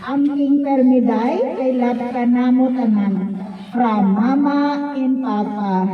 Amking permiday, kay love ka namo tanan. From Mama and Papa.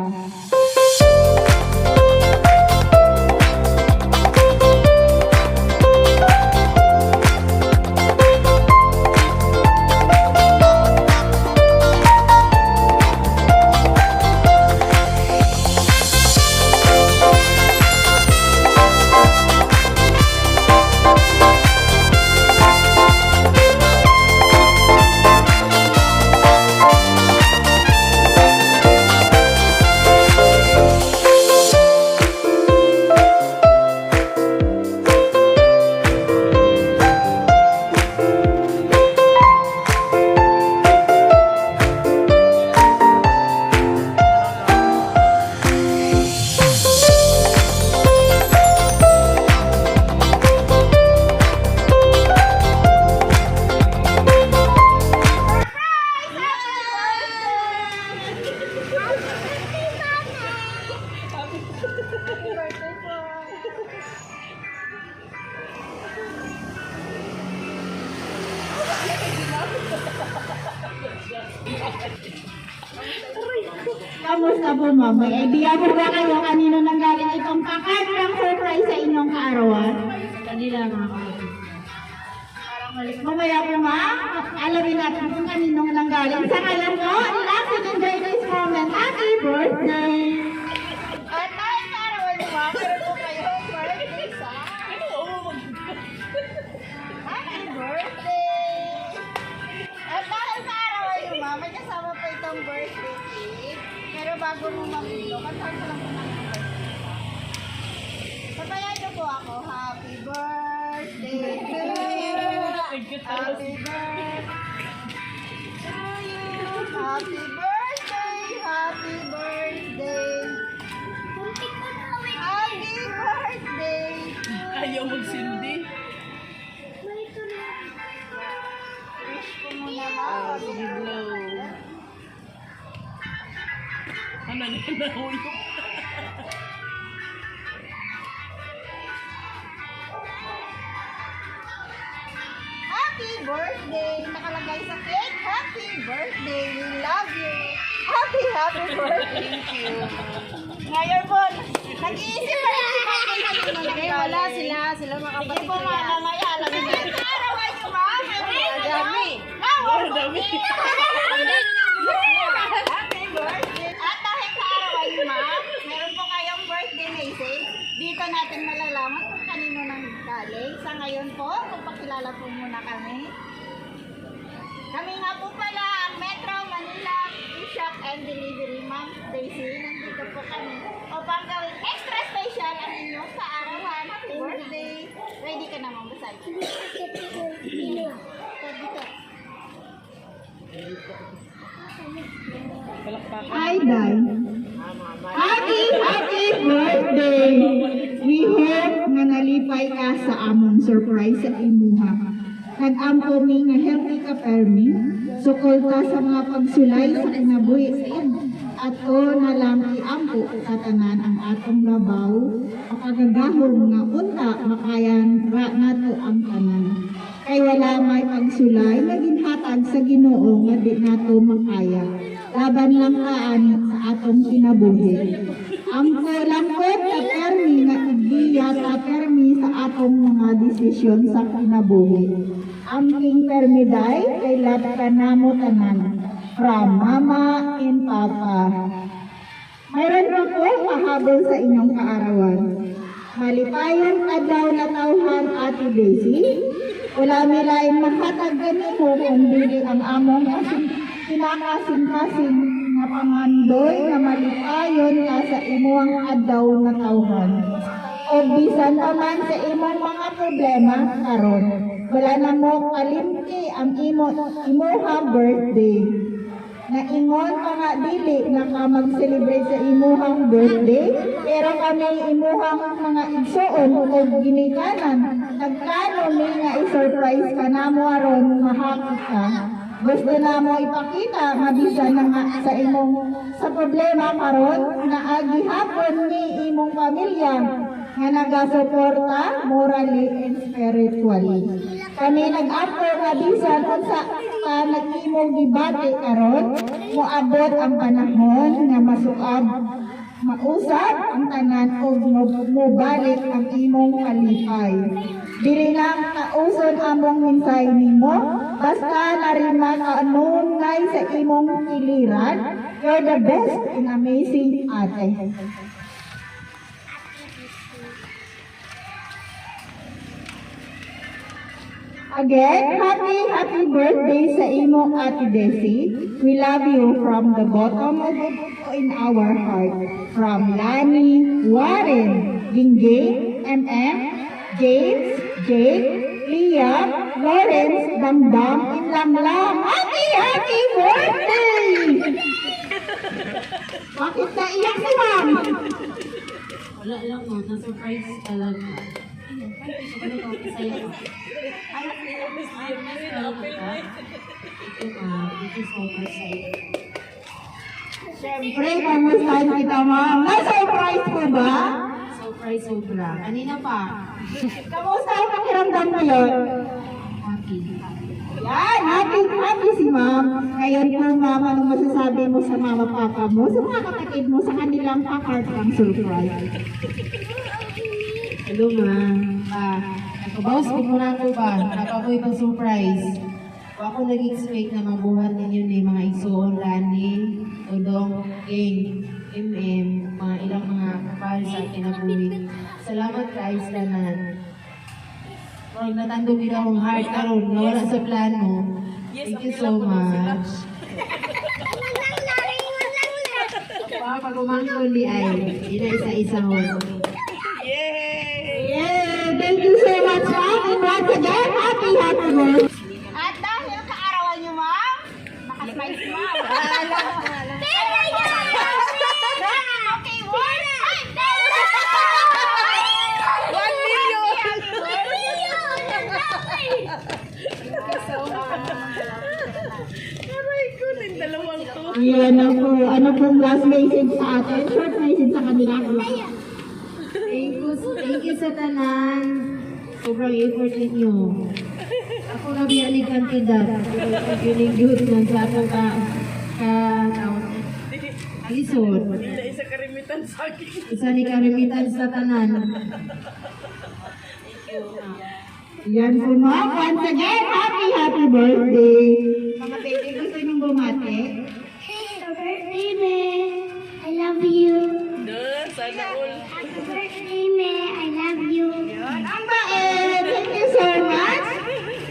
Kamusta po, Ma'am? May idea po ba kayo kanino nanggaling itong pakatang surprise sa inyong kaarawan? Kanila nga ako. Mamaya po, Ma'am, alamin natin kung kaninong nanggaling. Sa ngayon po, last and enjoy this moment. Happy birthday! At dahil kaarawan mo, Ma'am, meron po kayo birthday sa... Happy birthday! At dahil kaarawan mo, Ma'am, may kasama po itong birthday cake. Pero bago mo mamilo, kantaan ko lang po namin ang birthday. Sabayan niyo po ako. Happy birthday to you! Happy birthday to you! Happy birthday! Happy birthday! Happy birthday! Ayaw magsindi. Wish ko muna lang. Biglaw. Ano na nahulog? Happy birthday! Nakalagay sa cake. Happy birthday! We love you! Happy birthday to you! Ngayon po, nag-iisip pa rin si Mami kanino nanggaling. Wala sila. Sila Sige makapatid po, sila. mamaya alamin natin. Arawan niyo, Ma'am. Dami. Wow, Dami. Happy birthday! At dahil sa arawan niyo, Ma'am, meron po kayong birthday message. Dito natin malalaman kung kanino nang galing. Sa ngayon po, kung pakilala po muna kami. Kami nga po pala ang Metro Manila E-Shop and Delivery, Ma'am Daisy. Nandito po kami upang gawing extra special ang inyong kaarawan. Happy birthday! Ready ka na, Ma'am Basay? Palakpakan. Hi, Day. Happy birthday! We hope nga nalipay ka sa among surprise sa imuha. Nag-ampo mi nga healthy ka permi, sukol ka sa mga pagsulay sa kinabuhi sa imo. At o na lang iampo sa tanan ang atong labaw, makagagahom nga unta makayan ra nato ang tanan. Kay wala may pagsulay na ginhatag sa Ginoo nga di nato makaya. Laban lang kaan sa atong kinabuhi. Ang langkot na permi nga ideya sa permi sa atong mga desisyon sa kinabuhi. Ang king permiday kay love ka namo tanan. From Mama and Papa. Mayroon rin po pahabol sa inyong kaarawan. Malipayong adlaw na tawhan, Ate Daisy. Wala milaing mahatag ganito kung dili ang among kinakasing-kasing nga pangandoy na malipayon ka sa imuang adlaw na tawhan. O bisan naman sa imong mga problema karon, wala na mo kalimti ang imuha birthday. Naingon pa nga dili na ka mag-celebrate sa imuhang birthday, pero kami imuhang mga igsoon o ginikanan, nagplano mi nga i-surprise ka namo aron mahapit ka. Gusto na mo ipakita nga bisan na nga sa imong sa problema karon na agihapon ni imong pamilya nga nagasuporta morally and spiritually. Kami nag-after nga bisan kung sa nag-imong gibati karon, moabot ang panahon nga masukab mausap ang tanan o mubalik ang imong kalipay. Dili lang kauson among minsay nimo, basta narima ka anunay sa imong kiliran, you're the best and amazing ate. Again, happy birthday sa imo Ate Desi. We love you from the bottom of in our heart. From Lani, Warren, Ginggay, MM, James, Jake, Liam, Lawrence, Damdam, Lamlam. Happy birthday! Bakit naiyak si Ma'am? Wala lang mo, na-surprise talaga. Siyempre, kamusta kita, Ma'am? Na-surprise po ba? Surprise sobra. Kanina pa. Kamusta ang pakiramdam mo yun? Happy. Yan, happy si Ma'am. Ngayon po, Ma'am, anong masasabi mo sa mama papa mo, sa mga kapatid mo, sa kanilang pa-heart ng surprise? Hello, ma'am. Nakabawas ko muna ko ba? Nakapoy pang surprise. Ako nag-expect na mabuhat ninyo ni mga isuon, Lani, Dodong, King, MM, mga ilang mga kapal sa kinabuhi. Salamat guys, Lanan. Kung natandog din akong heart karon, nawala sa plano. Thank you so much. Pag umangkol di ay, ina isa-isa ho. Yeah, thank you so much, Ma'am. And once again, happy birthday. At dahil kaarawan niyo, ma'am, nakasmile si ma'am. Okay, one. Ay, 1 million! Yan na po. Ano pong last message sa atin? Short message sa kanila. Thank you sa tanan. Sobrang effort ninyo. Ako na biyalig kandidat. Feeling good man sa akong alisod. Isa ni karimitan sa tanan. Yan po, Ma'am. Once again, happy birthday. Mga baby, gusto niyong bumati? Happy birthday, me. I love you. Happy birthday, me. I love you. Ang bait! Thank you so much.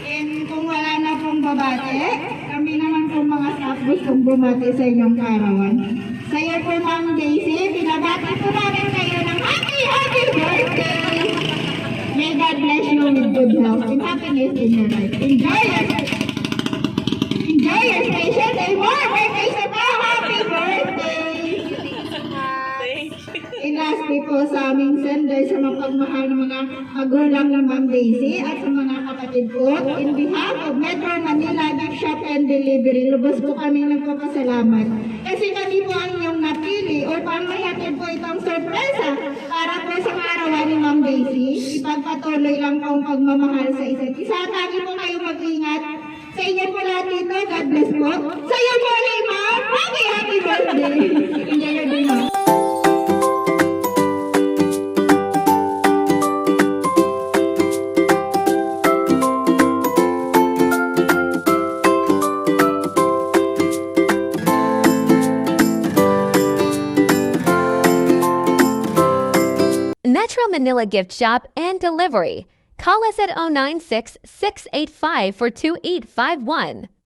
And kung wala na pong babate, kami naman pong mga staff gustong bumati sa inyong karawan. Sa iyo po, Ma'am Daisy, binabati po namin kayo ng happy birthday! May God bless you with good health and happiness in your life. Enjoy your special day. More birthday sa mga happy birthday! And lastly po sa aming sender sa mapagmahal ng mga magulang ng Ma'am Daisy at sa mga kapatid ko, in behalf of Metro Manila Gift Shop and Delivery, lubos po kami nagpapasalamat. Kasi kami po ang inyong napili o pangmahatid po itong sorpresa para po sa kaarawan ni Ma'am Daisy. Ipagpatuloy lang po ang pagmamahal sa isa't isa. Lagi po kayo mag-ingat. Sa inyo po lahat dito, God bless po. Sa iyo po ulit, Ma'am. Happy birthday! Enjoy your day, Ma'am. Metro Manila Gift Shop and Delivery. Call us at 096-685-4251.